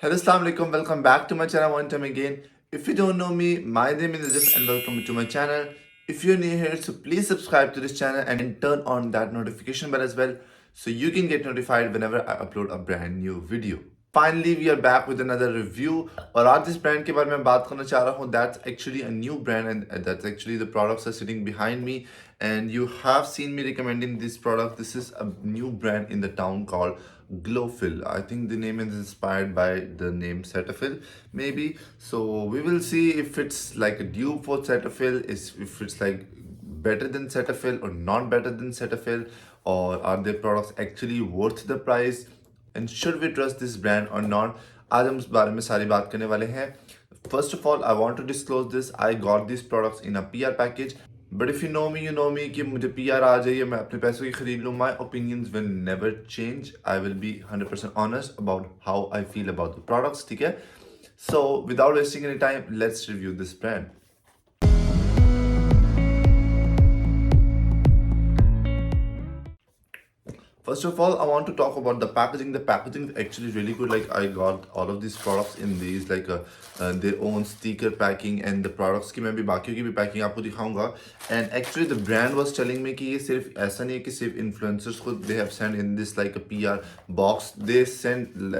Hello, Assalamu alaikum. Welcome back to my channel one time again. If you don't know me, my name is Najaf and welcome to my channel. If you're new here, so please subscribe to this channel and turn on that notification bell as well so you can get notified whenever I upload a brand new video. Finally, we are back with another review. और आज जिस brand के बारे में बात करना चाह रहा हूँ, that's actually a new brand and that's actually the products are sitting behind me. And you have seen me recommending this product. This is a new brand in the town called Glowphil. I think the name is inspired by the name Cetaphil, maybe. So we will see if it's like a dupe for Cetaphil, if it's like better than Cetaphil or not better than Cetaphil, or are their products actually worth the price, and should we trust this brand or not. आज हम इस बारे में सारी बात करने वाले हैं. First of all, I want to disclose this. I got these products in a PR package. But if you know me कि मुझे PR आ जाइए मैं अपने पैसों की खरीद लूँ. My opinions will never change. I will be 100% honest about how I feel about the products. ठीक है? So without wasting any time, let's review this brand. First of all, I want to talk about the packaging. The packaging is actually really good. Like I got all of these products in these like their own sticker packing and the products की मैं भी बाकियों की भी packing आपको दिखाऊंगा. And actually the brand was telling me कि ये सिर्फ ऐसा नहीं है कि सिर्फ influencers को they have sent in this like a PR box. They send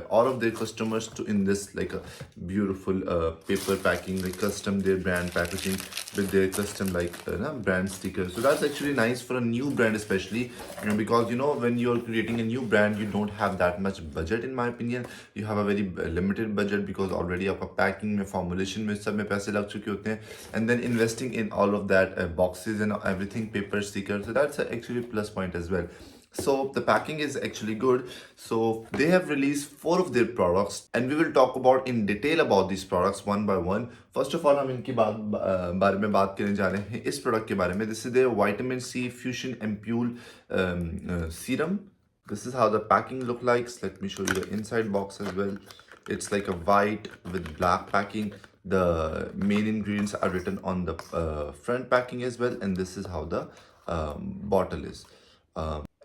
all of their customers to in this like a beautiful paper packing, like custom their brand packaging with their custom like brand stickers. So that's actually nice for a new brand especially, because you know when you're creating a new brand you don't have that much budget. In my opinion, you have a very limited budget because already आपका packing में formulation में सब में पैसे लग चुके होते हैं, and then investing in all of that boxes and everything, paper, stickers, so that's actually a plus point as well. So the packing is actually good. So they have released 4 of their products and we will talk about in detail about these products one by one. First of all, हम इनकी बारे में बात करने जा रहे हैं इस प्रोडक्ट के बारे में. This is their Vitamin C Fusion Ampoule serum. This is how the packing look like. Let me show you the inside box as well. It's like a white with black packing. The main ingredients are written on the front packing as well, and this is how the bottle is.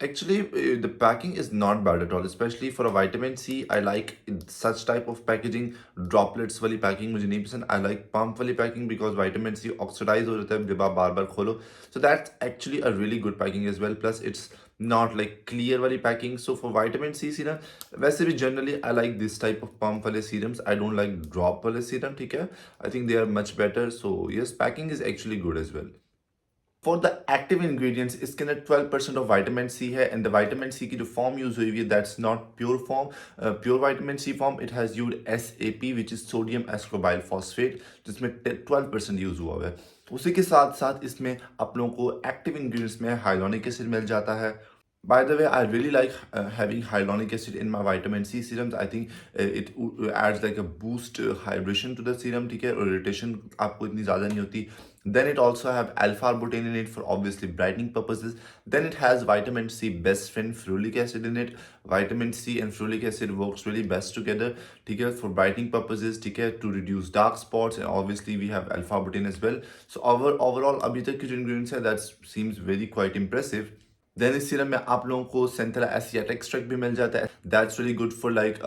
Actually, the packing is not bad at all, especially for a vitamin C. I like such type of packaging. Droplets वाली packing मुझे नहीं पसंद. I like pump वाली packing because vitamin C oxidize हो जाता है जब आप बार बार खोलो. So that's actually a really good packing as well. Plus it's not like clear वाली packing. So for vitamin C serum, वैसे भी generally I like this type of pump वाले serums. I don't like drop वाले serum. ठीक है? I think they are much better. So yes, packing is actually good as well. For the active ingredients, इसके अंदर 12% of vitamin C है, and the vitamin C की जो form use हुई है that's not pure form. Pure vitamin C form, it has used SAP which is sodium ascorbyl phosphate, जिसमें 12% use हुआ है. उसी के साथ साथ इसमें आप लोगों को active ingredients में hyaluronic acid मिल जाता है. By the way, I really like having hyaluronic acid in my vitamin C serums. I think it adds like a boost hydration to the serum. ठीक है, और irritation आपको इतनी ज़्यादा नहीं होती. Then it also have alpha-arbutin in it for obviously brightening purposes. Then it has vitamin C best friend ferulic acid in it. Vitamin C and ferulic acid works really best together. ठीक है, for brightening purposes. ठीक है, to reduce dark spots, and obviously we have alpha-arbutin as well. So overall अभी तक के जो ingredients है that seems very quite impressive. Then इस सीरम में आप लोगों को सेंथेला एसिएट एक्सट्रैक्ट भी मिल जाता है. That's really good for like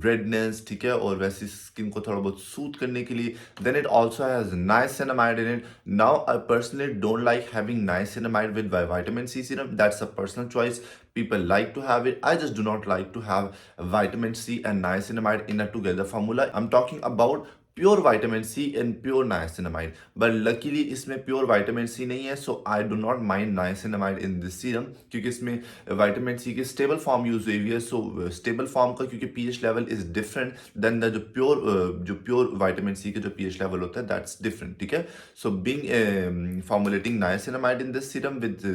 redness. ठीक है, और वैसी स्किन को थोड़ा बहुत सूट करने के लिए. Then it also has niacinamide in it. Now I personally don't like having niacinamide with vitamin C serum. That's a personal choice. People like to have it. I just do not like to have vitamin C and niacinamide in a together formula. I'm talking about pure vitamin C and pure niacinamide. But luckily इसमें pure vitamin C नहीं है, so I do not mind niacinamide in this serum, क्योंकि इसमें vitamin C की stable form use हुई है. सो stable form का क्योंकि pH level is different than the जो प्योर विटामिन सी का जो पीएच लेवल होता है दैट्स डिफरेंट. ठीक है, so being formulating niacinamide in this serum with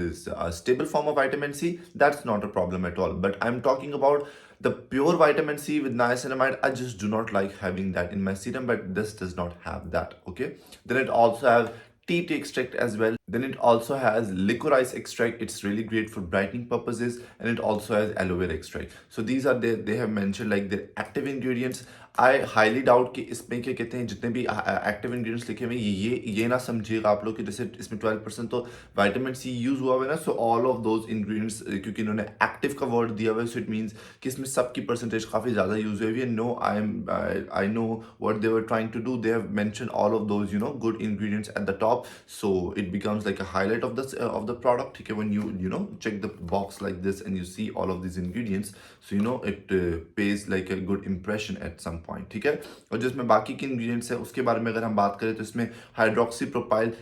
stable form of vitamin C, that's not a problem at all. But I am talking about the pure vitamin C with niacinamide. I just do not like having that in my serum, but this does not have that. Okay, then it also has tea tree extract as well. Then it also has licorice extract. It's really great for brightening purposes, and it also has aloe vera extract. So these are they have mentioned like the active ingredients. I highly doubt कि इसमें क्या कहते हैं जितने भी active ingredients लिखे हुए हैं ये ना समझिएगा आप लोग कि जैसे इसमें 12% तो विटामिन सी यूज हुआ हुआ है ना, so all of those ingredients क्योंकि इन्होंने एक्टिव का वर्ड दिया हुआ है, सो इट मीन्स कि इसमें सबकी परसेंटेज काफ़ी ज़्यादा यूज हुई है. No I know what they were trying to do. They have mention all of those good ingredients at the top, so it becomes like a highlight of the product. Okay, when you check the box like this and you see all of these ingredients, so it pays like a good impression at some point. ठीक है. और जो इसमें बाकी के ingredients है उसके बारे में अगर हम बात करें तो इसमें हाइड्रोक्सीप्रोपाइल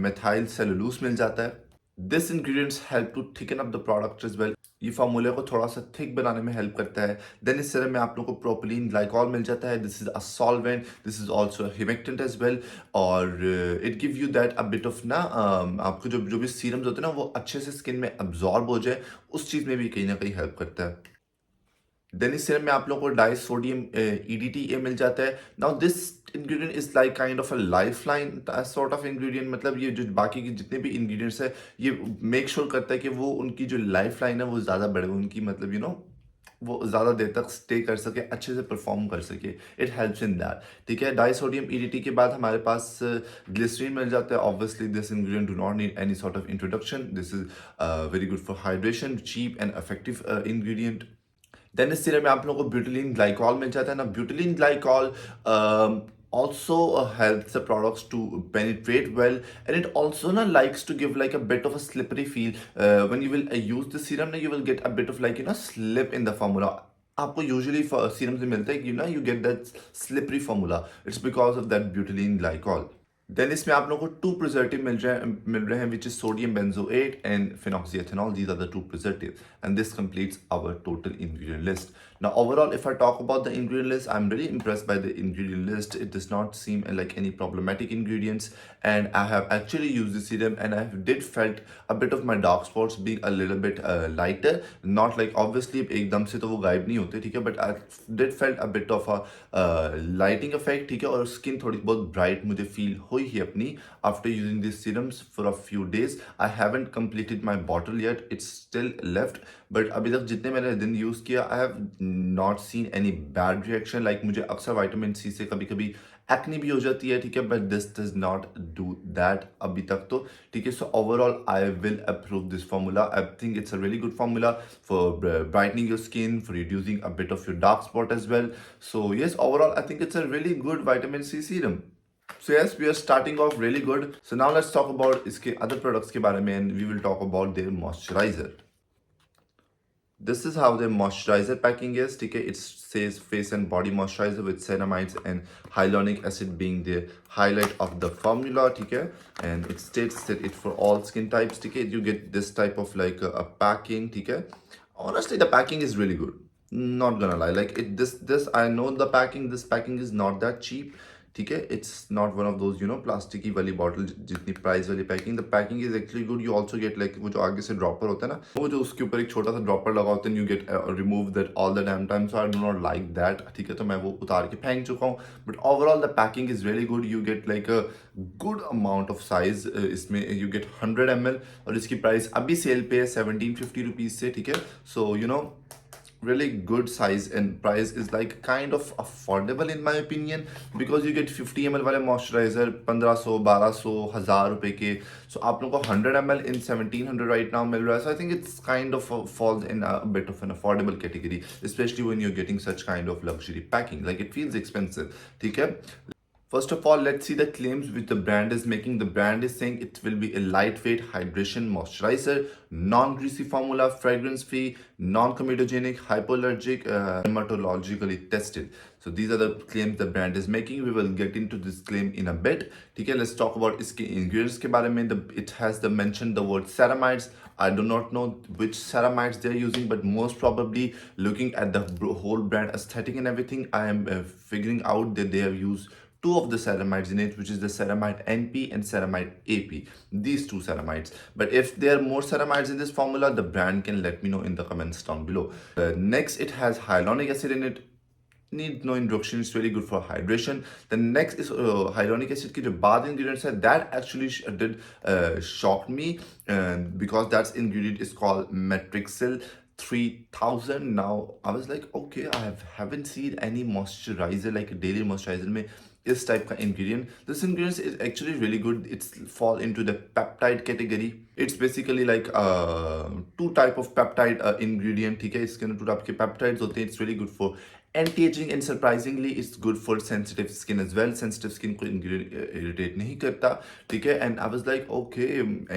मेथाइल सेलुलोज मिल जाता है. This ingredients help to thicken up the product as well. ये फार्मूले को थोड़ा सा थिक बनाने में हेल्प करता है. देन इस तरह में आप लोगों को प्रोपिलीन ग्लाइकॉल मिल जाता है. This is a solvent, this is also humectant as well, और it give you that a bit of ना आपको जो भी सीरम्स होते हैं ना वो अच्छे से स्किन में अब्जॉर्ब हो जाए, उस चीज़ में भी कहीं ना कहीं हेल्प करता है. देन इस सीरम में आप लोगों को डाइसोडियम EDTA मिल जाता है. Now this ingredient is like kind of a lifeline sort of ingredient. मतलब ये जो बाकी के जितने भी इंग्रेडिएंट्स है ये मेक श्योर करता है कि वो उनकी जो लाइफ लाइन है वो ज़्यादा बढ़े, उनकी मतलब वो ज़्यादा देर तक स्टे कर सके, अच्छे से परफॉर्म कर सके. It helps in that. ठीक है. डाइसोडियम EDT के बाद हमारे पास ग्लिसरीन मिल जाता है. Obviously this ingredient do not need any sort of introduction. This is very good for hydration, cheap and effective ingredient. Then इस सीरम में आप लोगों को ब्यूटिलीन ग्लाइकॉल मिल जाता है ना. ब्यूटिलीन glycol also helps the products to penetrate well, and it also likes to give like a bit of a slippery feel. When you will use the serum you will get a bit of like slip in the formula. आपको usually serums में मिलता है कि you get that slippery formula. It's because of that butylene glycol. Then इसमें आप लोगों को 2 preservative मिल रहे हैं, which is sodium benzoate and phenoxyethanol. These are the 2 preservative, and this completes our total ingredient list. Now overall, if I talk about the ingredient list, I'm really impressed by the ingredient list. It does not seem like any problematic ingredients, and I have actually used the serum and I did felt a bit of my dark spots being a little bit lighter. Not like obviously एकदम से तो वो गायब नहीं होते, ठीक है, but I did felt a bit of a lighting effect, ठीक है, और skin थोड़ी बहुत bright मुझे feel हुई है अपनी after using these serums for a few days. I haven't completed my bottle yet. It's still left, but अभी तक जितने मैंने दिन यूज किया I have not seen any bad reaction. Like मुझे अक्सर विटामिन सी से कभी कभी एक्ने भी हो जाती है, ठीक है, but this does not do that अभी तक तो, ठीक है. So overall I will approve this formula. I think it's a really good formula for brightening your skin, for reducing a bit of your dark spot as well. So yes, overall I think it's a really good vitamin C serum. So yes, we are starting off really good. So now let's talk about इसके other products के बारे में, and we will talk about their moisturizer. This is how their moisturizer packing is. ठीक है, it says face and body moisturizer with ceramides and hyaluronic acid being the highlight of the formula. ठीक है, and it states that it for all skin types. ठीक है, you get this type of like a packing. ठीक है, honestly the packing is really good. Not gonna lie, like this I know the packing. This packing is not that cheap. ठीक है, it's not one of those plastic की वाली bottle जितनी price वाली packing. The packing is actually good. You also get like वो जो आगे से ड्रॉपर होता है ना, वो जो उसके ऊपर एक छोटा सा ड्रॉपर लगा होता है, you gate remove that all the dam time. So I do not like that. ठीक है, तो मैं वो उतार के फेंक चुका हूँ. But overall the packing is really good. You get like a good amount of size. इसमें यू गेट 100 ml और इसकी प्राइस अभी सेल पे है 1750 रुपीज़ से. ठीक है, सो really good size, and price is like kind of affordable in my opinion, because you get 50 ml वाले moisturizer 1500 1200 1000 रुपए के. So आप लोगों को 100 ml in 1700 right now मिल रहा है. So I think it's kind of falls in a bit of an affordable category, especially when you're getting such kind of luxury packing. Like it feels expensive. ठीक है. First of all, let's see the claims which the brand is making. The brand is saying it will be a lightweight hydration moisturizer, non-greasy formula, fragrance-free, non-comedogenic, hypoallergic, dermatologically tested. So these are the claims the brand is making. We will get into this claim in a bit. Okay, let's talk about its ingredients के बारे में. It has mentioned the word ceramides. I do not know which ceramides they're using, but most probably looking at the whole brand aesthetic and everything, I am figuring out that they have used 2 of the ceramides in it, which is the ceramide NP and ceramide AP. These 2 ceramides. But if there are more ceramides in this formula, the brand can let me know in the comments down below. Next, it has hyaluronic acid in it. need no introduction, it's really good for hydration. The next is hyaluronic acid ki jo baad ingredients hai, that actually did shock me, because that ingredient is called Matrixyl 3000. Now I was like, okay, haven't seen any moisturizer like a daily moisturizer mein is type ka ingredient. This ingredient is actually really good. It's fall into the peptide category. It's basically like two type of peptide ingredient. ठीक है, इसके अंदर two type के peptides होते हैं. It's really good for anti-aging and surprisingly it's good for sensitive skin as well. Sensitive skin को irritate नहीं करता. ठीक है, and I was like, okay,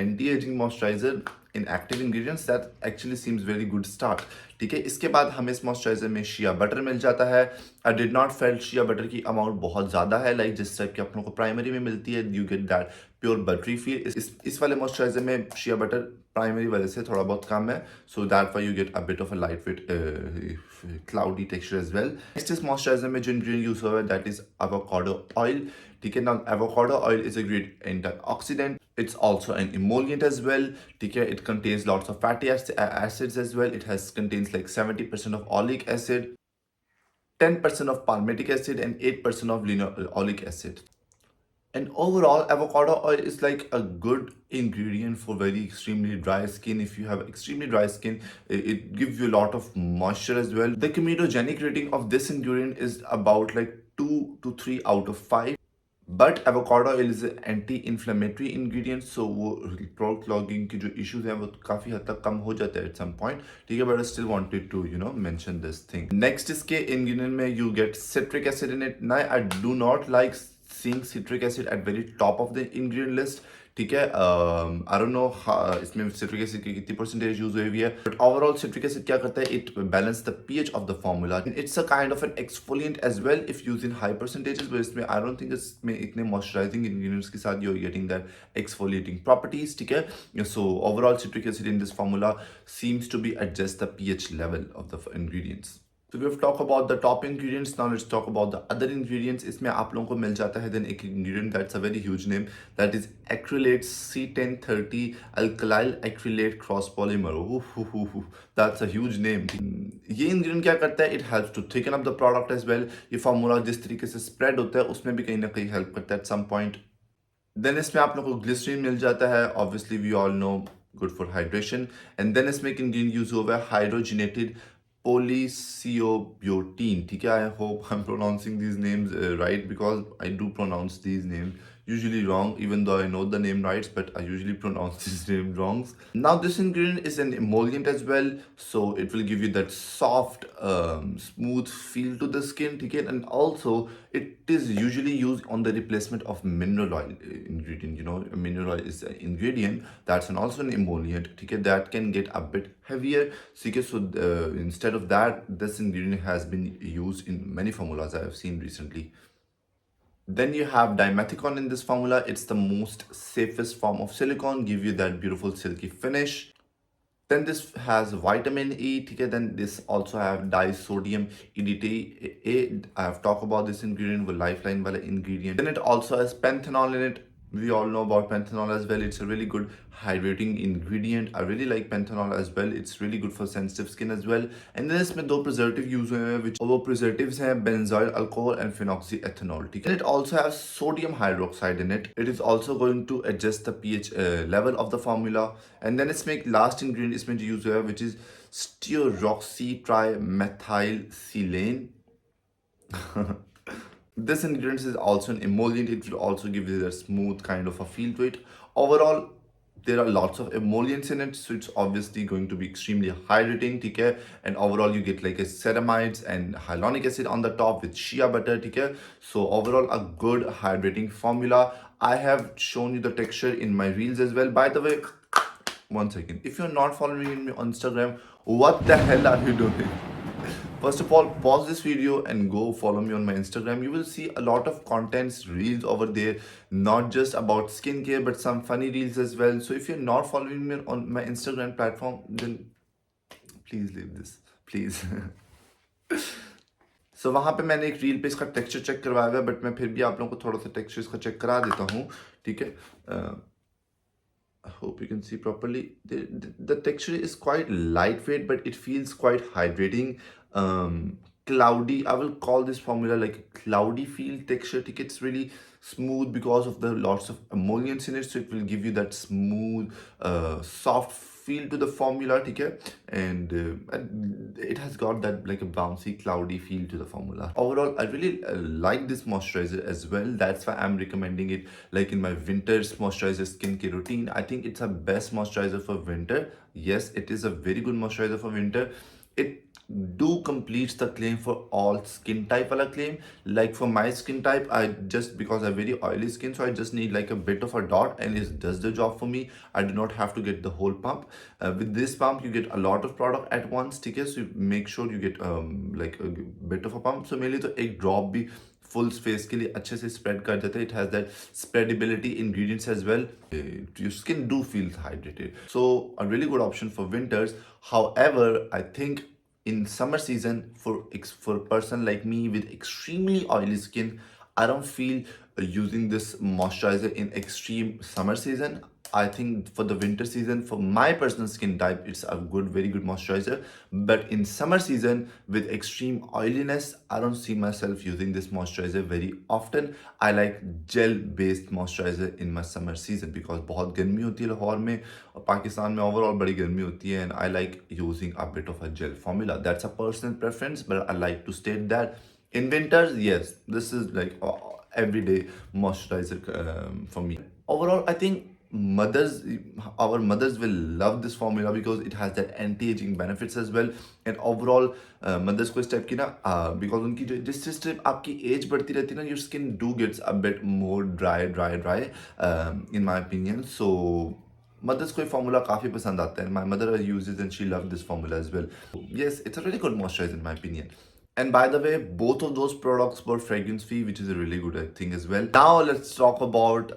anti-aging moisturizer in active ingredients, that actually seems very good start. ठीक है, इसके बाद हमें इस मॉइस्चराइजर में शिया बटर मिल जाता है. I did not felt shea butter की अमाउंट बहुत ज़्यादा है, लाइक जिस टाइप की अपनों को प्राइमरी में मिलती है. You get that pure buttery feel. इस वाले मॉइस्चराइजर में शिया बटर प्राइमरी वजह से थोड़ा बहुत कम है, so that why you get a bit of a light weight cloudy texture as well. Next इस मॉइस्चराइजर में जो इंग्रेडिएंट यूज हुआ है दैट इज एवोकाडो ऑयल. ठीक है, now avocado oil is a great antioxidant. It's also an emollient as well. Okay, it contains lots of fatty acids as well. It contains like 70% of oleic acid, 10% of palmitic acid, and 8% of linoleic acid. And overall, avocado oil is like a good ingredient for very extremely dry skin. If you have extremely dry skin, it gives you a lot of moisture as well. The comedogenic rating of this ingredient is about like 2 to 3 out of 5. But avocado oil is anti inflammatory ingredient, so वो throat clogging की जो issues हैं वो काफ़ी हद तक कम हो जाते हैं एट सम पॉइंट. ठीक है, but I still wanted to mention this thing. Next इसके इंग्रेडिएंट में you get citric acid in it. Now I do not like seeing citric acid at very top of the ingredient list. ठीक है, I don't know इसमें citric acid की कितनी percentage use हुई हुई है, बट ओवरऑल सिट्रिक एसिड क्या करता है, it balance the pH of the formula. It's a kind of an exfoliant as well if use in high percentages, but इसमें आई डोंट थिंक इसमें इतने मॉइस्चराइजिंग इंग्रेडिएंट्स के साथ you are getting that exfoliating properties. ठीक है, so overall citric acid in this formula seems to be adjust the pH level of the ingredients. So we have talked about the top ingredients. Now let's talk about the other ingredients. इसमें आप लोगों को मिल जाता है then एक ingredient that's a very huge name, that is acrylate C1030 alkyl acrylate cross polymer. That's a huge name. ये ingredient क्या करता है? It helps to thicken up the product as well. ये formula जिस तरीके से spread होता है उसमें भी कहीं ना कहीं help करता है at some point. Then इसमें आप लोगों को glycerin मिल जाता है. Obviously we all know good for hydration. And then इसमें एक ingredient use हुआ है hydrogenated polyciobutene. ठीक है, I hope I'm pronouncing these names right, because I do pronounce these names usually wrong, even though I know the name right, but I usually pronounce these names wrong. Now this ingredient is an emollient as well, so it will give you that soft smooth feel to the skin. ठीक है, and also it is usually used on the replacement of mineral oil ingredient. Mineral oil is an ingredient that's also an emollient. ठीक है, that can get a bit heavier. So instead of that, this ingredient has been used in many formulas I have seen recently. Then you have dimethicone in this formula. It's the most safest form of silicone, give you that beautiful silky finish. Then this has vitamin E. Okay, then this also have disodium EDTA. I have talked about this ingredient with lifeline wala ingredient. Then it also has panthenol in it. We all know about panthenol as well. It's a really good hydrating ingredient. I really like panthenol as well. It's really good for sensitive skin as well. And then इसमें दो preservative use हुए हैं, which वो preservatives हैं benzoyl alcohol and phenoxyethanol. ठीक है, and it also has sodium hydroxide in it. It is also going to adjust the pH level of the formula. And then इसमें एक last ingredient इसमें जो use हुआ है, which is stearoxytrimethylsilane. This ingredient is also an emollient. It will also give you a smooth kind of a feel to it. Overall, there are lots of emollients in it, so it's obviously going to be extremely hydrating. Okay, and overall you get like a ceramides and hyaluronic acid on the top with shea butter. Okay, so overall a good hydrating formula. I have shown you the texture in my reels as well. By the way, one second, if you're not following me on Instagram, what the hell are you doing? First of all, pause this video and go follow me on my Instagram. You will see a lot of contents, reels over there, not just about skincare, but some funny reels as well. So if you're not following me on my Instagram platform, then please leave this, please. So वहाँ पे मैंने एक reel पे इसका texture check करवाया हुआ है, but मैं फिर भी आप लोगों को थोड़ा सा टेक्सचर इसका चेक करा देता हूँ. ठीक है, I hope you can see properly. The texture is quite lightweight, but it feels quite hydrating. cloudy, I will call this formula like a cloudy feel texture. It's really smooth because of the lots of emollients in it, so it will give you that smooth soft feel to the formula. Okay? And it has got that like a bouncy cloudy feel to the formula. Overall, I really like this moisturizer as well. That's why I'm recommending it like in my winter's moisturizer skincare routine. I think it's a best moisturizer for winter. Yes, it is a very good moisturizer for winter. It do completes the claim for all skin type wala claim. Like for my skin type, I just, because I have very oily skin, so I just need like a bit of a dot and it does the job for me. I do not have to get the whole pump. With this pump you get a lot of product at once, okay? So you make sure you get like a bit of a pump. So मेरे लिए तो एक drop भी full face के लिए अच्छे से spread कर देते हैं. It has that spreadability ingredients as well. Your skin do feel hydrated, so a really good option for winters. However, I think in summer season, for a person like me with extremely oily skin, I don't feel using this moisturizer in extreme summer season. I think for the winter season, for my personal skin type, it's a very good moisturizer. But in summer season with extreme oiliness, I don't see myself using this moisturizer very often. I like gel based moisturizer in my summer season because बहुत गर्मी होती है लाहौर में और पाकिस्तान में overall बड़ी गर्मी होती है, and I like using a bit of a gel formula. That's a personal preference, but I like to state that in winters, yes, this is like everyday moisturizer for me. Overall, I think our mothers will love this formula because it has that anti-aging benefits as well. And overall mothers को इस type की ना because उनकी जिस जिस आपकी as बढ़ती रहती है ना, your skin do gets a bit more dry in my opinion. So mothers को ये formula काफ़ी पसंद आता है. My mother uses and she loved this formula as well. Yes, it's a really good moisturizer in my opinion. And by the way, both of those products were fragrance free, which is a really good thing as well. Now let's talk about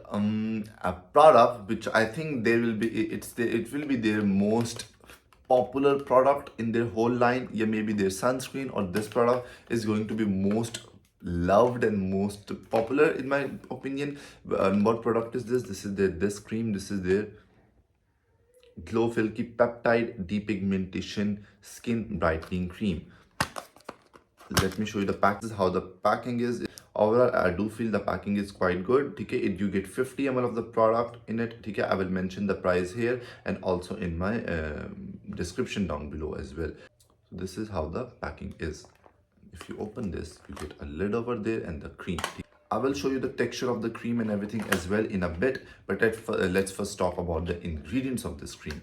a product which I think it will be their most popular product in their whole line. Yeah, maybe their sunscreen or this product is going to be most loved and most popular in my opinion. What product is this? This is this cream. This is their Glowphil की Peptide Depigmentation Skin Brightening Cream. Let me show you the pack. This is how the packing is. Overall, I do feel the packing is quite good. Okay, you get 50 ml of the product in it. Okay, I will mention the price here and also in my description down below as well. So this is how the packing is. If you open this, you get a lid over there and the cream. I will show you the texture of the cream and everything as well in a bit, but let's first talk about the ingredients of this cream.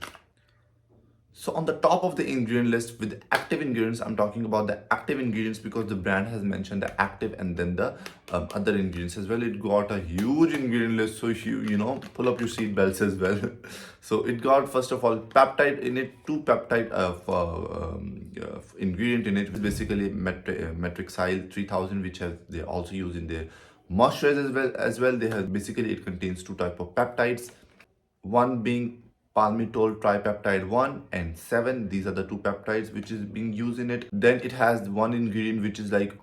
So on the top of the ingredient list with active ingredients, I'm talking about the active ingredients because the brand has mentioned the active and then the other ingredients as well. It got a huge ingredient list, so you know, pull up your seat belts as well. So it got, first of all, peptide in it, 2 peptide ingredient in it. It's basically metrixyl 3000, which they also use in their moisturizer as well. They have, basically it contains 2 type of peptides, one being palmitol tripeptide 1 and 7. These are the 2 peptides which is being used in it. Then it has one ingredient which is like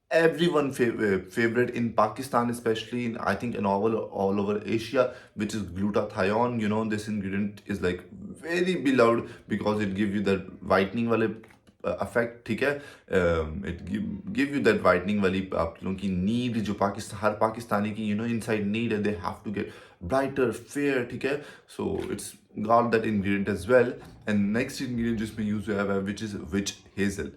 everyone favorite in Pakistan, especially in, I think, in all over Asia, which is glutathione. You know, this ingredient is like very beloved because it gives you that whitening wale effect. ठीक है, it give you that whitening वाली आप लोगों की need जो हर पाकिस्तानी की, you know, inside need है, they have to get brighter, fair. ठीक है, so it's got that ingredient as well. And next ingredient जिसमें use हुआ है which is witch hazel.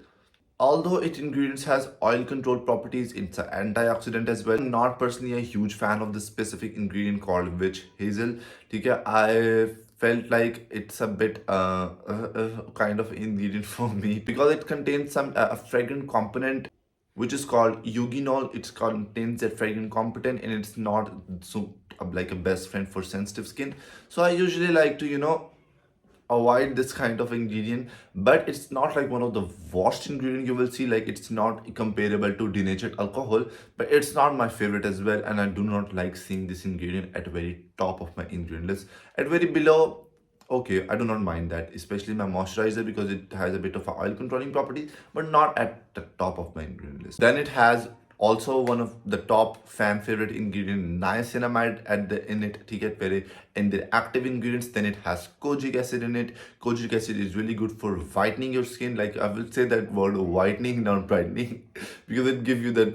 Although its ingredients has oil control properties, it's an antioxidant as well. I'm not personally a huge fan of the specific ingredient called witch hazel. ठीक है, I felt like it's a bit kind of ingredient for me because it contains some fragrant component which is called eugenol. It contains that fragrant component and it's not so like a best friend for sensitive skin. So I usually like to, you know, avoid this kind of ingredient, but it's not like one of the worst ingredient you will see. Like, it's not comparable to denatured alcohol, but it's not my favorite as well, and I do not like seeing this ingredient at very top of my ingredient list. At very below, okay, I do not mind that, especially my moisturizer because it has a bit of a oil controlling property, but not at the top of my ingredient list. Then it has Also one of the top fan favorite ingredient niacinamide at the in it, ठीक है पहले in the active ingredients. Then it has kojic acid in it. Kojic acid is really good for whitening your skin. Like I will say that word whitening, not brightening, because it gives you that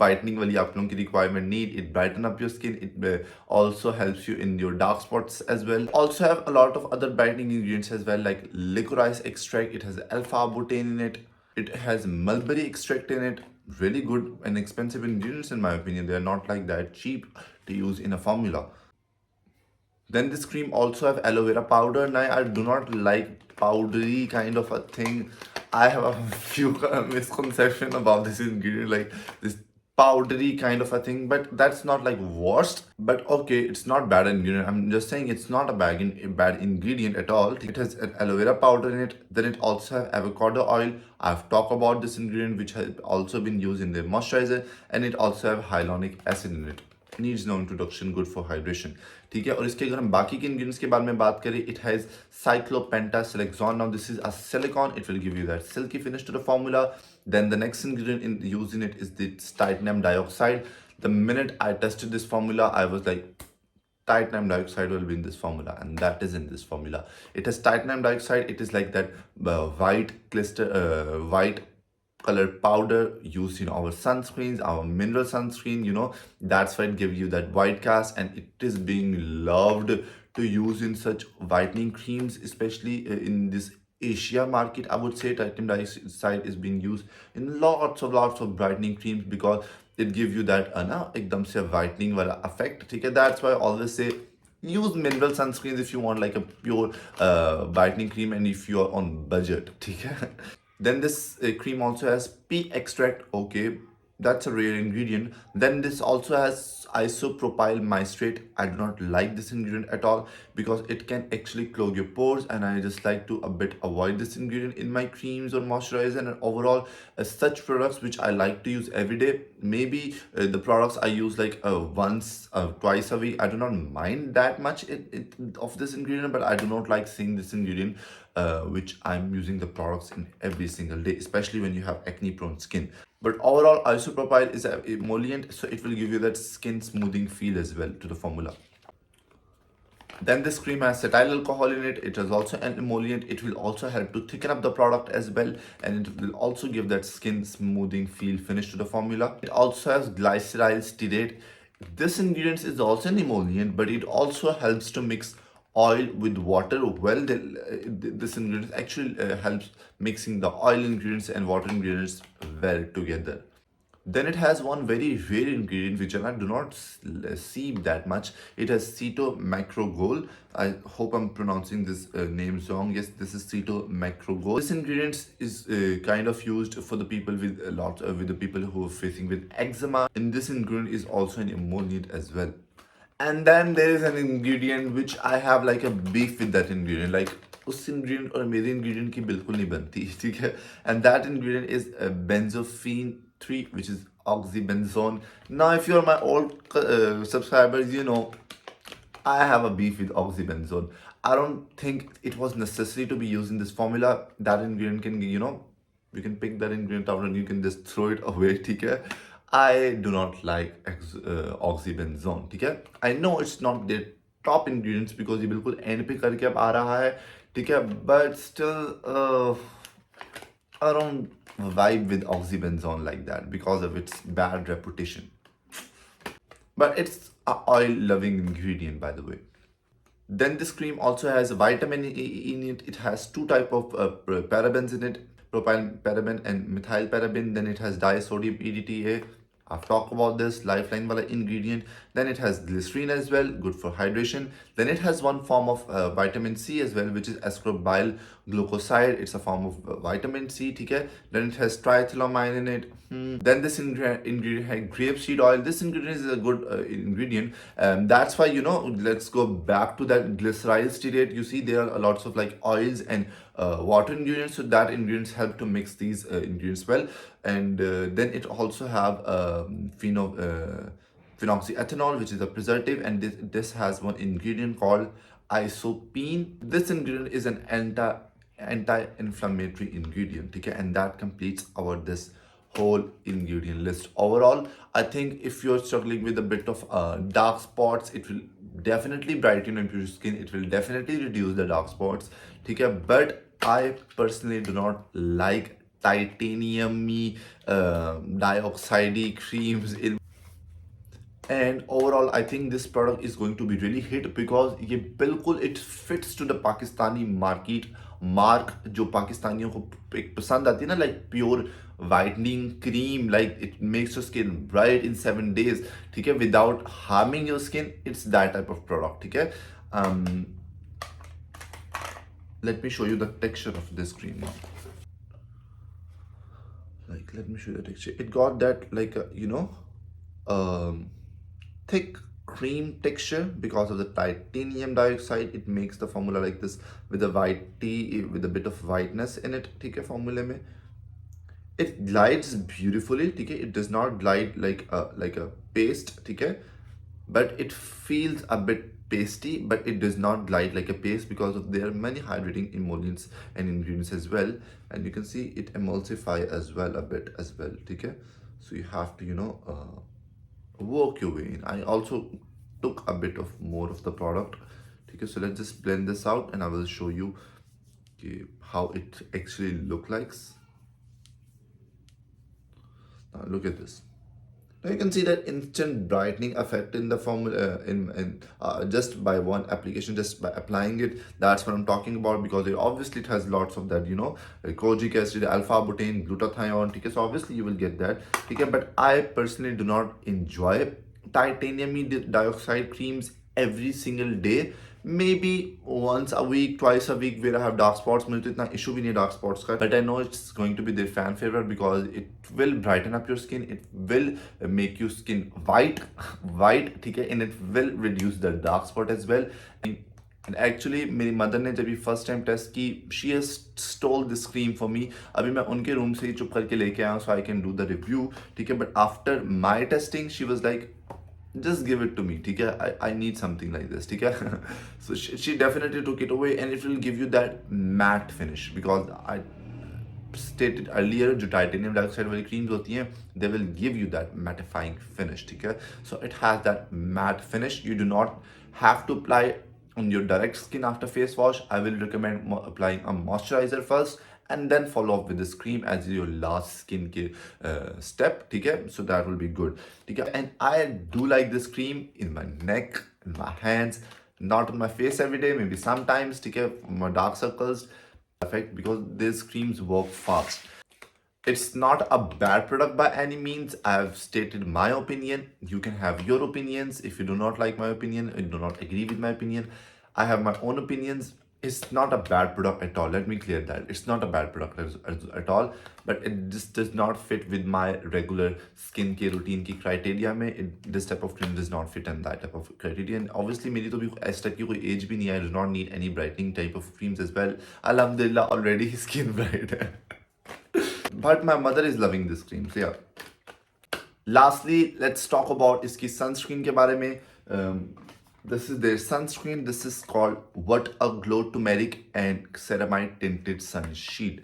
whitening wali aap लोगों की requirement need. It brighten up your skin. It also helps you in your dark spots as well. Also have a lot of other brightening ingredients as well, like licorice extract. It has alpha butane in it. It has mulberry extract in it. Really good and expensive ingredients in my opinion. They are not like that cheap to use in a formula. Then this cream also have aloe vera powder. Now I do not like powdery kind of a thing. I have a few misconception about this ingredient, like this powdery kind of a thing, but that's not like worst. But okay, it's not bad ingredient. I'm just saying it's not a bad ingredient at all. It has an aloe vera powder in it. Then it also have avocado oil. I've talked about this ingredient, which has also been used in the moisturizer, and it also have hyaluronic acid in it. Needs no introduction, good for hydration. ठीक है, और इसके अगर हम बाकी के ingredients के बारे में बात करें, it has cyclopentasilicon. Now this is a silicone. It will give you that silky finish to the formula. Then the next ingredient used in it is the titanium dioxide. The minute I tested this formula, I was like, titanium dioxide will be in this formula, and that is in this formula. It has titanium dioxide. It is like that white colored powder used in our sunscreens, our mineral sunscreen, that's why it gives you that white cast, and it is being loved to use in such whitening creams, especially in this Asia market. I would say titanium dioxide is being used in lots of brightening creams because it gives you that ekdam se whitening wala effect. Okay? That's why I always say use mineral sunscreens if you want like a pure whitening cream and if you are on budget. Okay? Then this cream also has pea extract. Okay, that's a rare ingredient. Then this also has isopropyl mystrate. I do not like this ingredient at all because it can actually clog your pores, and I just like to a bit avoid this ingredient in my creams or moisturizer. And overall, such products which I like to use every day. Maybe the products I use like once, twice a week. I do not mind that much of this ingredient, but I do not like seeing this ingredient which I'm using the products in every single day, especially when you have acne prone skin. But overall, isopropyl is an emollient, so it will give you that skin smoothing feel as well to the formula. Then this cream has cetyl alcohol in it. It is also an emollient. It will also help to thicken up the product as well, and it will also give that skin smoothing feel finish to the formula. It also has glyceryl stearate. This ingredient is also an emollient, but it also helps to mix oil with water well. This ingredient actually helps mixing the oil ingredients and water ingredients well together. Then it has one very rare ingredient which I do not see that much. It has cetomacrogol. I hope I'm pronouncing this name wrong. Yes, this is cetomacrogol. This ingredient is kind of used for the people with a lot with the people who are facing with eczema. And this ingredient is also an emollient as well. And then there is an ingredient which I have like a beef with that ingredient. Like उस ingredient और मेरे ingredient की बिल्कुल नहीं बनती, ठीक है? And that ingredient is benzophene 3, which is oxybenzone. Now, if you're my old subscribers, you know I have a beef with oxybenzone. I don't think it was necessary to be used in this formula. That ingredient can, you can pick that ingredient out and you can just throw it away, okay? I do not like oxybenzone, okay? I know it's not the top ingredients because ये बिल्कुल end पे करके अब आ रहा है, ठीक है? But still, I don't vibe with oxybenzone like that because of its bad reputation. But it's an oil-loving ingredient, by the way. Then this cream also has vitamin A in it. It has two type of parabens in it, propyl paraben and methyl paraben. Then it has disodium EDTA. I've talked about this lifeline wala ingredient. Then it has glycerine as well, good for hydration. Then it has one form of vitamin C as well, which is ascorbyl glucoside. It's a form of vitamin C, okay? Then it has triethylamine in it. Then this ingredient has grapeseed oil. This ingredient is a good ingredient. That's why, let's go back to that glyceryl stearate. You see there are lots of like oils and water ingredients, so that ingredients help to mix these ingredients well. And then it also have phenoxyethanol, which is a preservative, and this has one ingredient called isopene. This ingredient is an anti-inflammatory ingredient, okay? And that completes our this whole ingredient list. Overall, I think if you're struggling with a bit of dark spots, it will definitely brighten and improve your skin. It will definitely reduce the dark spots. Okay, but I personally do not like titanium dioxide creams in. And overall I think this product is going to be really hit because ये बिल्कुल it fits to the Pakistani mark जो पाकिस्तानियों को एक पसंद आती है ना, like pure whitening cream, like it makes your skin bright in 7 days, ठीक है, without harming your skin. It's that type of product, ठीक है. Let me show you the texture of this cream now. Like, let me show you the texture. It got that like thick cream texture because of the titanium dioxide. It makes the formula like this with a white tea with a bit of whiteness in it, ठीक है. Formula में it glides beautifully, ठीक है. It does not glide like a paste, ठीक है, but it feels a bit pasty, but it does not glide like a paste because of there are many hydrating emollients and ingredients as well. And you can see it emulsify as well a bit as well, ठीक है. So you have to work your way in. I also took a bit of more of the product, okay. So let's just blend this out and I will show you how it actually look like. Now look at this. Now you can see that instant brightening effect in the formula just by one application, just by applying it. That's what I'm talking about, because it has lots of that kojic acid, alpha butane, glutathione, okay. So obviously you will get that, okay. But I personally do not enjoy titanium dioxide creams every single day. Maybe once a week, twice a week, where I have dark spots. मुझे तो इतना issue भी नहीं dark spots का, but I know it's going to be their fan favorite because it will brighten up your skin. It will make your skin white, ठीक है, and it will reduce the dark spot as well. And actually मेरी mother ने जब ये first time test की, she has stole this cream for me. अभी मैं उनके room से ही चुप करके लेके आया हूँ so I can do the review, ठीक है. But after my testing, she was like, just give it to me, ठीक है. I need something like this, ठीक है. So she definitely took it away, and it will give you that matte finish because I stated earlier जो titanium dioxide वाली creams होती हैं, they will give you that mattifying finish, ठीक है. So it has that matte finish. You do not have to apply on your direct skin after face wash. I will recommend applying a moisturizer first and then follow up with this cream as your last skincare step, ठीक है. So that will be good, ठीक है. And I do like this cream in my neck, in my hands, not on my face every day, maybe sometimes, ठीक है, my dark circles effect, because these creams work fast. It's not a bad product by any means. I have stated my opinion. You can have your opinions. If you do not like my opinion, you do not agree with my opinion, I have my own opinions. It's not a bad product at all. Let me clear that. It's not a bad product at all, but it just does not fit with my regular skincare routine की criteria में. This type of cream does not fit in that type of criteria. And obviously मेरी तो भी इस type की कोई age भी नहीं है. I do not need any brightening type of creams as well. Alhamdulillah, already skin bright है. But my mother is loving this cream, so yeah. Lastly, let's talk about इसकी sunscreen के बारे में. This is their sunscreen. This is called What a Glow Turmeric and Ceramide Tinted Sun Sheet.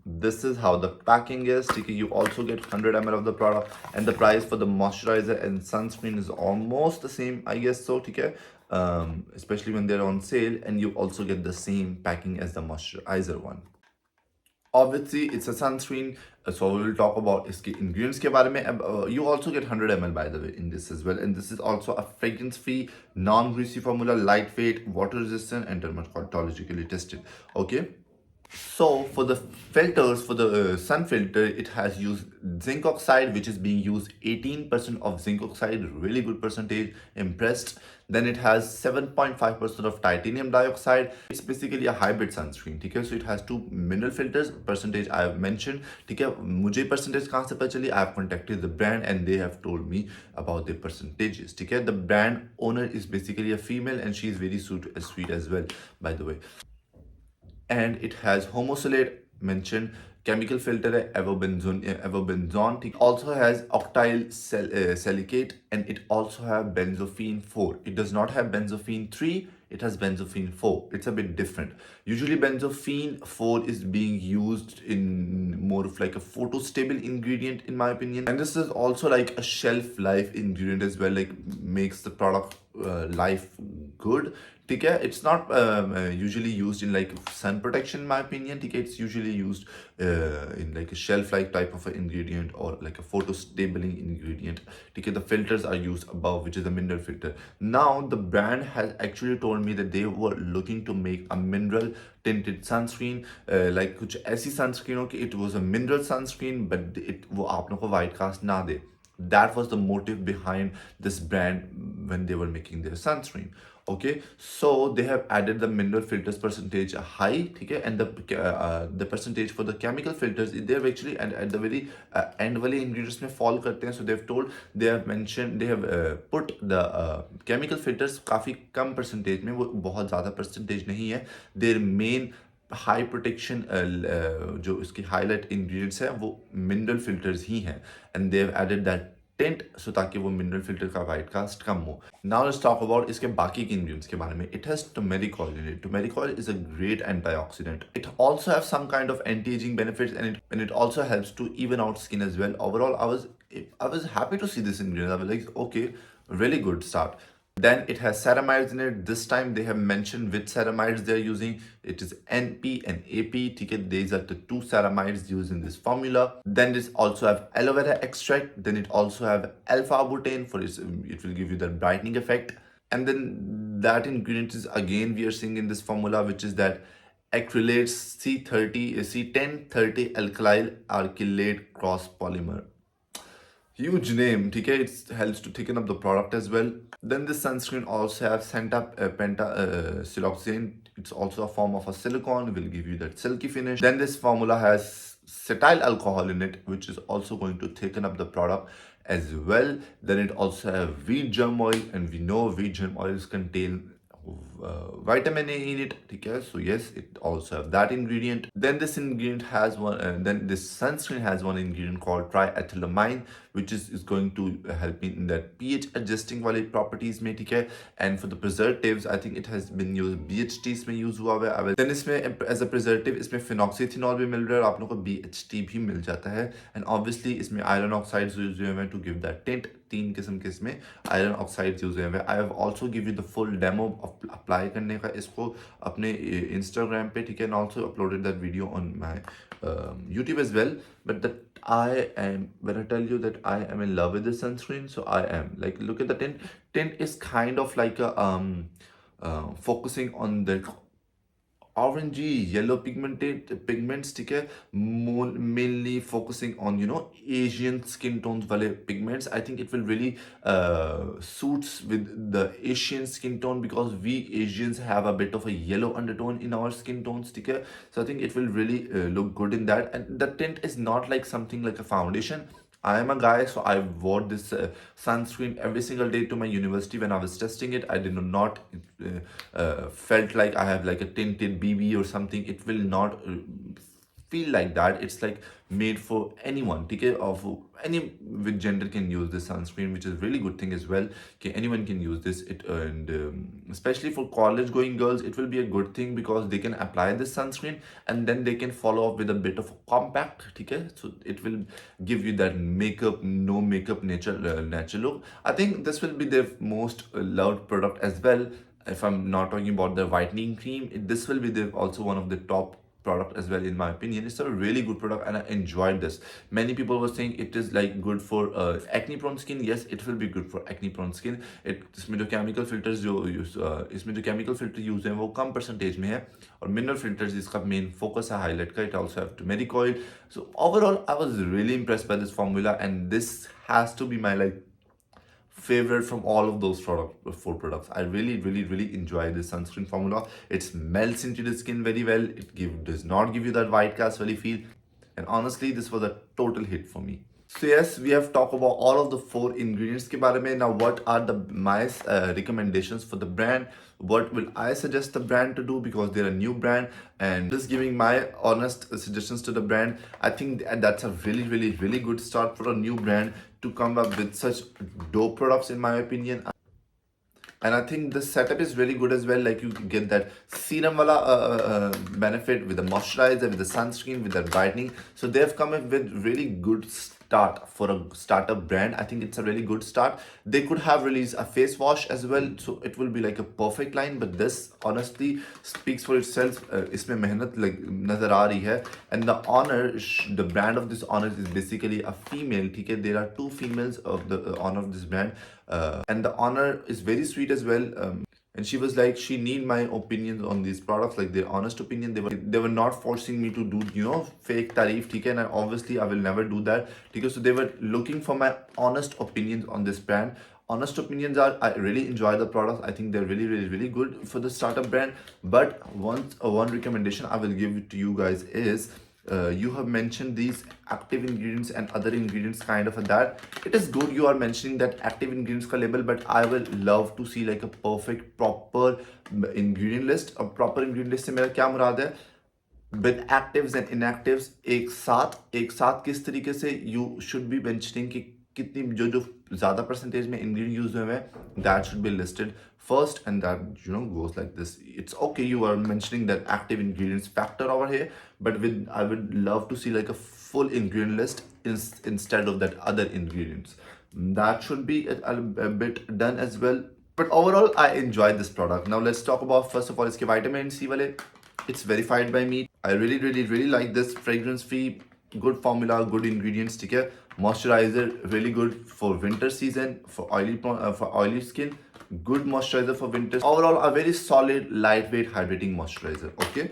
This is how the packing is. You also get 100 ml of the product, and the price for the moisturizer and sunscreen is almost the same, I guess so, especially when they're on sale, and you also get the same packing as the moisturizer one. Obviously, it's a sunscreen, so we will talk about its ingredients के बारे में. You also get 100 ml by the way in this as well, and this is also a fragrance-free, non-greasy formula, lightweight, water-resistant, and dermatologically tested. Okay. So for the filters, for the sun filter, it has used zinc oxide, which is being used 18% of zinc oxide, really good percentage, impressed. Then it has 7.5% of titanium dioxide. It's basically a hybrid sunscreen, ठीक है. So it has two mineral filters, percentage I have mentioned, ठीक है. मुझे percentage कहाँ से पता चली? I have contacted the brand and they have told me about their percentages, ठीक है. The brand owner is basically a female and she is very sweet as well, by the way. And it has homosalate mentioned, chemical filter है evobenzone. It also has octyl silicate, and it also have benzophene 4. It does not have benzophene 3. it has benzophene 4. It's a bit different. Usually benzophene 4 is being used in more of like a photostable ingredient in my opinion, and this is also like a shelf life ingredient as well, like makes the product life good. ठीक है, it's not usually used in like sun protection in my opinion. ठीक है, it's usually used in like a shelf like type of an ingredient or like a photo stabilizing ingredient. ठीक है, the filters are used above, which is a mineral filter. Now the brand has actually told me that they were looking to make a mineral tinted sunscreen, like कुछ ऐसी sunscreen हो कि it was a mineral sunscreen but it वो आप लोगों को white cast ना दे. That was the motive behind this brand when they were making their sunscreen. Okay, so they have added the mineral filters percentage high, okay, and the percentage for the chemical filters they have actually at the very end वाले ingredients में fall करते हैं. So they have told, they have mentioned, they have put the chemical filters काफी कम percentage में, वो बहुत ज़्यादा percentage नहीं है. Their main हाई प्रोटेक्शन जो इसकी हाईलाइट इंग्रेडिएंट्स है वो मिनरल फिल्टर्स ही हैं, and they have added that tint so ताकि वो मिनरल फिल्टर का वाइट कास्ट कम हो. नाउ लेट्स टॉक अबाउट इसके बाकी के इंग्रेडिएंट्स के बारे में. It has turmeric oil in it. Turmeric oil is a great antioxidant. It also have some kind of anti ageing benefits and it also helps to even out skin as well. Overall I was happy to see this ingredient. I was like, okay, really good start. Then it has ceramides in it. This time they have mentioned which ceramides they are using. It is NP and AP. Okay, these are the two ceramides used in this formula. Then this also have aloe vera extract. Then it also have alpha butane for its, it will give you that brightening effect. And then that ingredient is again we are seeing in this formula, which is that acrylates C1030 alkyl alkylate cross polymer. Huge name, okay? It helps to thicken up the product as well. Then this sunscreen also have pentasiloxane. It's also a form of a silicone, will give you that silky finish. Then this formula has cetyl alcohol in it, which is also going to thicken up the product as well. Then it also have wheat germ oil, and we know wheat germ oils contain vitamin A in it, okay? So yes, it also have that ingredient. Then this ingredient has one, then this sunscreen has one ingredient called triethylamine, which is going to help me in that pH adjusting वाले properties में, ठीक है? And for the preservatives, I think it has been used, BHTs में use हुआ है. Then इसमें as a preservative इसमें phenoxyethanol भी मिल रहा है और आप लोगों को BHT भी मिल जाता है. And obviously इसमें iron oxides use हुए हैं to give that tint. 3 किस्म के इसमें आयरन ऑक्साइड्स यूज हुए हैं. I have also give you the full demo of apply करने का इसको अपने इंस्टाग्राम पे, ठीक है, and also uploaded that video on my YouTube as well. But that I am, when I tell you that I am in love with this sunscreen, so I am like, look at the tint. Tint is kind of like a focusing on the orangey yellow pigments, ठीक है, mainly focusing on, you know, Asian skin tones वाले pigments. I think it will really suits with the Asian skin tone because we Asians have a bit of a yellow undertone in our skin tones, ठीक है. So I think it will really look good in that. And the tint is not like something like a foundation. I am a guy, so I wore this sunscreen every single day to my university when I was testing it. I did not felt like I have like a tinted BB or something. It will not feel like that. It's like made for anyone, okay? Of any with gender can use this sunscreen, which is a really good thing as well. Okay, anyone can use this. It and especially for college going girls, it will be a good thing because they can apply this sunscreen and then they can follow up with a bit of a compact, okay? So it will give you that makeup, no makeup natural look. I think this will be their most loved product as well. If I'm not talking about the whitening cream, this will be also one of the top product as well in my opinion. It's a really good product and I enjoyed this. Many people were saying it is like good for acne prone skin. Yes, it will be good for acne prone skin. इसमें जो chemical filters जो use इसमें जो chemical filter use हैं वो कम percentage में है और mineral filters इसका main focus है highlight का. It also have turmeric oil. So overall I was really impressed by this formula and this has to be my like favorite from all of those four products. I really enjoy this sunscreen formula. It melts into the skin very well. Does not give you that white cast really feel, and honestly this was a total hit for me. So yes, we have talked about all of the 4 ingredients के बारे में. Now what are my recommendations for the brand? What will I suggest the brand to do because they're a new brand, and just giving my honest suggestions to the brand. I think that's a really good start for a new brand to come up with such dope products in my opinion. and I think the setup is really good as well. Like you get that serum wala benefit with the moisturizer, with the sunscreen, with the brightening. So they've come up with really good start for a startup brand. I think it's a really good start. They could have released a face wash as well, so it will be like a perfect line, but this honestly speaks for itself. Isme mehnat like nazar aa rahi hai, and the honor, the brand of this honor is basically a female. Okay, there are two females of the honor of this brand, and the honor is very sweet as well. And she was like, she need my opinions on these products, like their honest opinion. They were not forcing me to do, you know, fake tarif, ठीक है, and obviously I will never do that, ठीक है. So they were looking for my honest opinions on this brand. Honest opinions are, I really enjoy the products. I think they're really, really, really good for the startup brand. But one recommendation I will give to you guys is, you have mentioned these active ingredients and other ingredients kind of that. It is good you are mentioning that active ingredients ka label, but I will love to see like a perfect proper ingredient list. A proper ingredient list से मेरा क्या मुराद है, with actives and inactives एक साथ किस तरीके से you should be mentioning कि कितनी जो ज़्यादा percentage में ingredient use हुए हैं, that should be listed first, and that, you know, goes like this. It's okay you are mentioning that active ingredients factor over here, but I would love to see like a full ingredient list instead of that other ingredients. That should be a bit done as well. But overall, I enjoyed this product. Now let's talk about, first of all, इसके vitamin C वाले. It's verified by me. I really, really, really like this. Fragrance free, good formula, good ingredients, ठीक है. Moisturizer, really good for winter season, for oily skin. Good moisturizer for winter. Overall, a very solid, lightweight, hydrating moisturizer. Okay.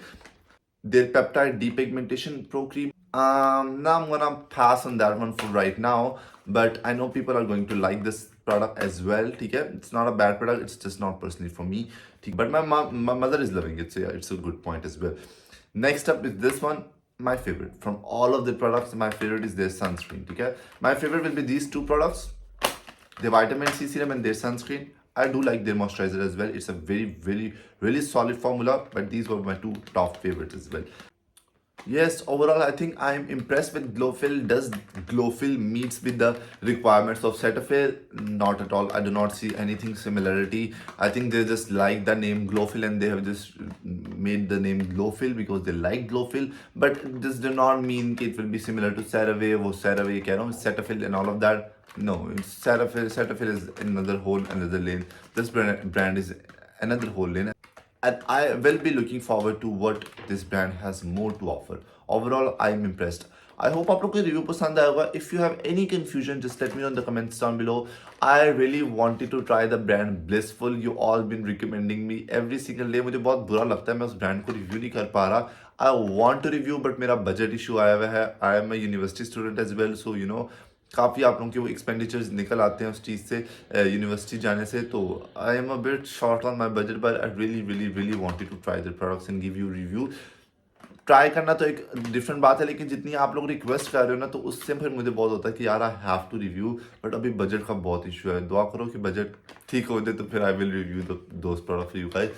Their Peptide Depigmentation Pro Cream. Now I'm gonna pass on that one for right now, but I know people are going to like this product as well. Okay, it's not a bad product. It's just not personally for me. But my mother is loving it, so yeah, it's a good point as well. Next up is this one. My favorite from all of the products. My favorite is their sunscreen. Okay, my favorite will be these two products: the vitamin C serum and their sunscreen. I do like their moisturizer as well. It's a very, very, really solid formula, but these were my two top favorites as well. Yes, overall, I think I'm impressed with Glowphil. Does Glowphil meets with the requirements of Cetaphil? Not at all. I do not see anything similarity. I think they just like the name Glowphil and they have just made the name Glowphil because they like Glowphil. But this does not mean it will be similar to CeraVe, Cetaphil and all of that. No, it's Cetaphil is another whole another lane. This brand is another whole lane. And I will be looking forward to what this brand has more to offer. Overall, I am impressed. I hope आप लोग को review पसंद आएगा. If you have any confusion, just let me know in the comments down below. I really wanted to try the brand Blissful. You all been recommending me every single day. मुझे बहुत बुरा लगता है मैं उस brand को review नहीं कर पा रहा. I want to review, but मेरा budget issue आया हुआ है. I am a university student as well, so you know. काफ़ी आप लोगों के वो एक्सपेंडिचर्स निकल आते हैं उस चीज़ से यूनिवर्सिटी जाने से. तो I am a bit short on my budget, but I really really really wanted to try the products and give you review. Try करना तो एक डिफरेंट बात है, लेकिन जितनी आप लोग रिक्वेस्ट कर रहे हो ना, तो उससे फिर मुझे बहुत होता है कि यार I have to review. But अभी बजट का बहुत इशू है. दुआ करो कि बजट ठीक हो जाए तो फिर I will review those products for you guys.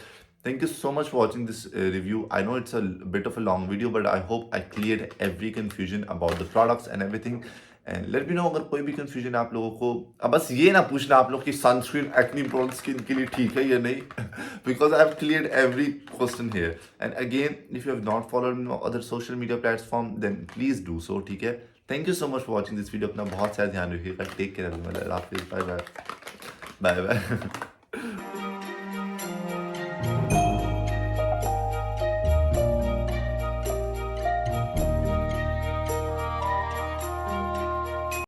Thank you so much for watching this review. I know it's a bit of a long video, but I hope I cleared every confusion about the products and everything. And let me know अगर कोई भी confusion आप लोगों को. अब बस ये ना पूछना आप लोग कि sunscreen acne prone skin के लिए ठीक है या नहीं, because I have cleared every question here. And again, if you have not followed me on other social media platform, then please do so. ठीक है. Thank you so much for watching this video. अपना बहुत सारा ध्यान रखिएगा. Take care. Bye bye. Bye bye.